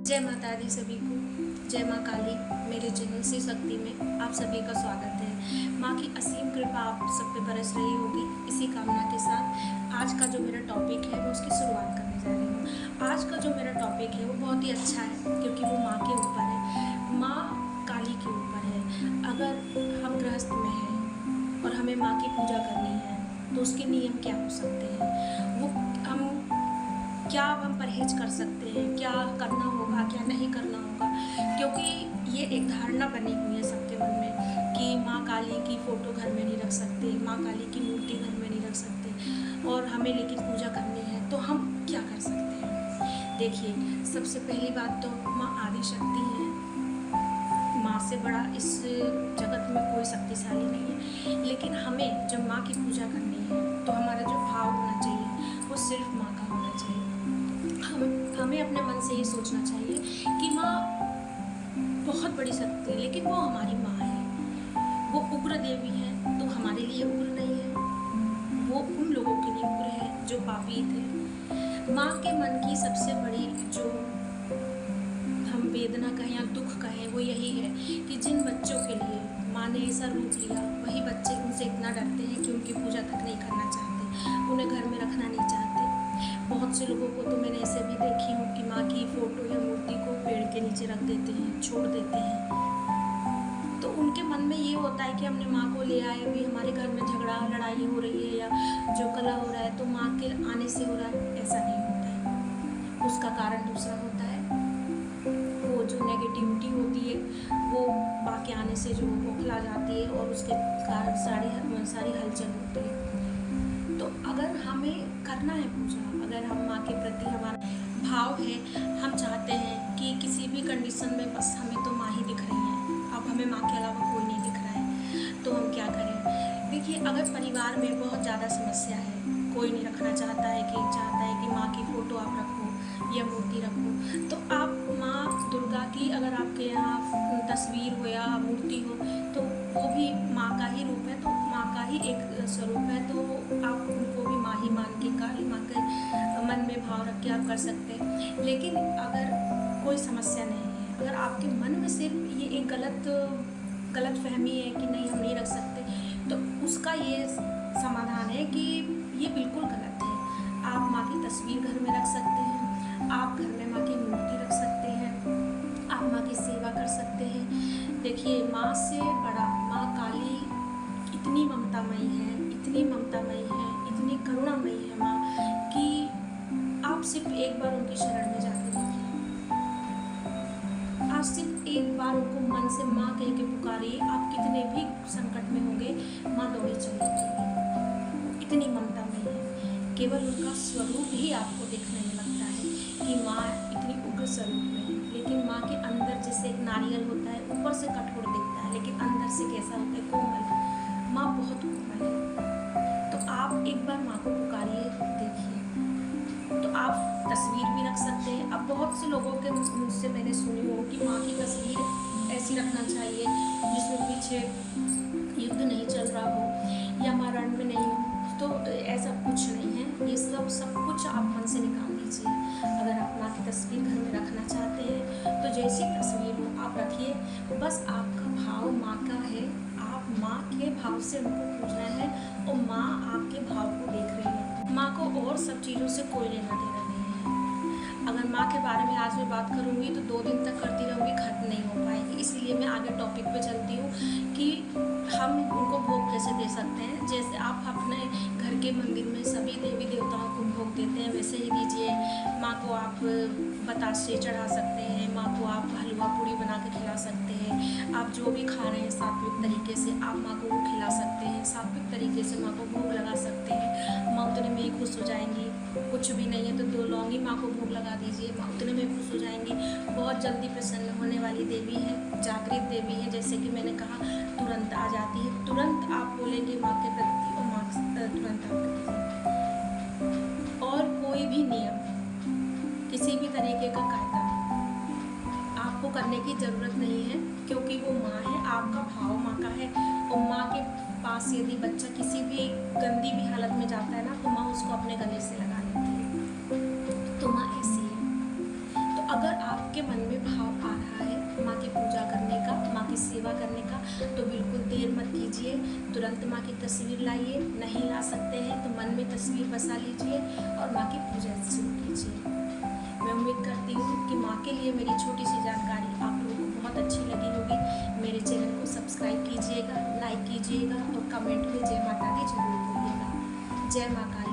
जय माता दी सभी को। जय माँ काली। मेरे चैनल श्री शक्ति में आप सभी का स्वागत है। माँ की असीम कृपा आप सब पे बरस रही होगी। इसी कामना के साथ आज का जो मेरा टॉपिक है वो उसकी शुरुआत करने जा रही हूँ। आज का जो मेरा टॉपिक है वो बहुत ही अच्छा है क्योंकि वो माँ के ऊपर है, माँ काली के ऊपर है। अगर हम गृहस्थ में हैं और हमें माँ की पूजा करनी है तो उसके नियम क्या हो सकते हैं, वो हम परहेज कर सकते हैं, क्या करना होगा क्या नहीं करना होगा। क्योंकि ये एक धारणा बनी हुई है सबके मन में कि माँ काली की फ़ोटो घर में नहीं रख सकते, माँ काली की मूर्ति घर में नहीं रख सकते, और हमें लेकिन पूजा करनी है तो हम क्या कर सकते हैं। देखिए, सबसे पहली बात तो माँ आदि शक्ति है। माँ से बड़ा इस जगत में कोई शक्तिशाली नहीं है। लेकिन हमें जब माँ की पूजा करनी है तो हमारा जो भाव होना चाहिए वो सिर्फ माँ का होना चाहिए। हमें अपने मन से ये सोचना चाहिए कि माँ बहुत बड़ी शक्ति है लेकिन वो हमारी माँ है। वो उग्र देवी है तो हमारे लिए उग्र नहीं है, वो उन लोगों के लिए उग्र है जो पापी थे। माँ के मन की सबसे बड़ी जो हम वेदना कहें या दुख कहें वो यही है कि जिन बच्चों के लिए माँ ने ऐसा रूप लिया वही बच्चे उनसे इतना डरते हैं कि उनकी पूजा तक नहीं करना चाहते, उन्हें घर में रखना नहीं चाहते। बहुत से लोगों को तो मैंने ऐसे भी देखी हूँ कि माँ की फ़ोटो या मूर्ति को पेड़ के नीचे रख देते हैं, छोड़ देते हैं। तो उनके मन में ये होता है कि हमने माँ को ले आए, अभी हमारे घर में झगड़ा लड़ाई हो रही है या जो कला हो रहा है तो माँ के आने से हो रहा है। ऐसा नहीं होता है, उसका कारण दूसरा होता है। वो जो नेगेटिविटी होती है वो माँ के आने से जो बौखला जाती है और उसके कारण सारी हलचल होती है। तो अगर हमें करना है पूजा, अगर हम माँ के प्रति हमारा भाव है, हम चाहते हैं कि किसी भी कंडीशन में बस हमें तो माँ ही दिख रही है, अब हमें माँ के अलावा कोई नहीं दिख रहा है, तो हम क्या करें। देखिए, अगर परिवार में बहुत ज़्यादा समस्या है, कोई नहीं रखना चाहता है कि माँ की फ़ोटो आप रखो या मूर्ति रखो, तो आप माँ दुर्गा की अगर आपके यहाँ तस्वीर हो या मूर्ति हो तो वो भी माँ का ही रूप है, तो माँ का ही एक स्वरूप है, तो आप उनको भी माँ ही मान के काली माँ के मन में भाव रख के आप कर सकते हैं। लेकिन अगर कोई समस्या नहीं है, अगर आपके मन में सिर्फ ये एक गलत फहमी है कि नहीं हम नहीं रख सकते, तो उसका ये समाधान है कि ये बिल्कुल गलत है। आप माँ की तस्वीर घर में रख सकते हैं, आप घर में माँ की मूर्ति रख सकते हैं, आप माँ की सेवा कर सकते हैं। देखिए, माँ से बड़ा माँ काली इतनी ममतामयी है, इतनी ममतामयी है, इतनी करुणामयी है माँ कि आप सिर्फ एक बार उनकी शरण में जाके देखिए, आप सिर्फ एक बार उनको मन से माँ कह के पुकारिए, आप कितने भी संकट में होंगे माँ दौड़ी चली जाएगी। इतनी ममतामयी है, केवल उनका स्वरूप ही आपको देखने में लगता है कि माँ इतनी उग्र स्वरूप में है। लेकिन माँ के अंदर जैसे एक नारियल होता है, ऊपर से कठोर दिखता है लेकिन अंदर से कैसा होता है, कोमल। माँ बहुत कोमल है, तो आप एक बार माँ को पुकारिए, देखिए। तो आप तस्वीर भी रख सकते हैं। अब बहुत से लोगों के मुझसे मैंने सुनी हो कि माँ की तस्वीर ऐसी रखना चाहिए जिसमें पीछे युद्ध नहीं चल रहा हो या माँ रण में नहीं हो, तो ऐसा कुछ नहीं है। ये सब कुछ आप मन से निकाल दीजिए। अगर आप माँ की तस्वीर घर में रखना चाहते हैं तो जैसी तस्वीर हो आप रखिए, बस आपका भाव माँ का है, आप माँ के भाव से उनको पूजना है और माँ आपके भाव को देख रही है। माँ को और सब चीज़ों से कोई लेना देना नहीं है। अगर माँ के बारे में आज मैं बात करूँगी तो 2 दिन तक करती रहूँगी, खत्म नहीं हो पाएगी। इसलिए मैं आगे टॉपिक पे चलती हूँ कि हम उनको भोग कैसे दे सकते हैं। जैसे आप अपने घर के मंदिर में सभी देवी देवताओं को भोग देते हैं वैसे ही दीजिए। माँ को आप बतासे चढ़ा सकते हैं, माँ को आप हलवा पूड़ी बना के खिला सकते हैं। आप जो भी खा रहे हैं सात्विक तरीके से आप माँ को वो खिला सकते हैं, सात्विक तरीके से माँ को भोग लगा सकते हैं। माँ उतने में ही खुश हो जाएंगी। कुछ भी नहीं है तो 2 लौंगी माँ को भोग लगा दीजिए, माँ उतने में खुश हो जाएंगी। बहुत जल्दी प्रसन्न होने वाली देवी है, जागृत देवी है। जैसे कि मैंने कहा, तुरंत आ जाती है, तुरंत आप बोलेंगे माँ के प्रति और माँ तुरंत आपके प्रति। और कोई भी नियम, किसी भी तरीके का कायदा आपको करने की ज़रूरत नहीं है, क्योंकि वो माँ है, आपका भाव माँ का है। और माँ के पास यदि बच्चा किसी भी गंदी भी हालत में जाता है ना तो माँ उसको अपने गले से लगा लेती है। तो माँ ऐसी है। तो अगर आप आपके मन में भाव आ रहा है माँ की पूजा करने का, माँ की सेवा करने का, तो बिल्कुल देर मत कीजिए, तुरंत माँ की तस्वीर लाइए। नहीं ला सकते हैं तो मन में तस्वीर बसा लीजिए और माँ की पूजा शुरू कीजिए। मैं उम्मीद करती हूँ कि माँ के लिए मेरी छोटी सी जानकारी आप लोगों को बहुत अच्छी लगी होगी। मेरे चैनल को सब्सक्राइब कीजिएगा, लाइक कीजिएगा और कमेंट में जय माता दी जरूर बोलिएगा। जय माँ काली।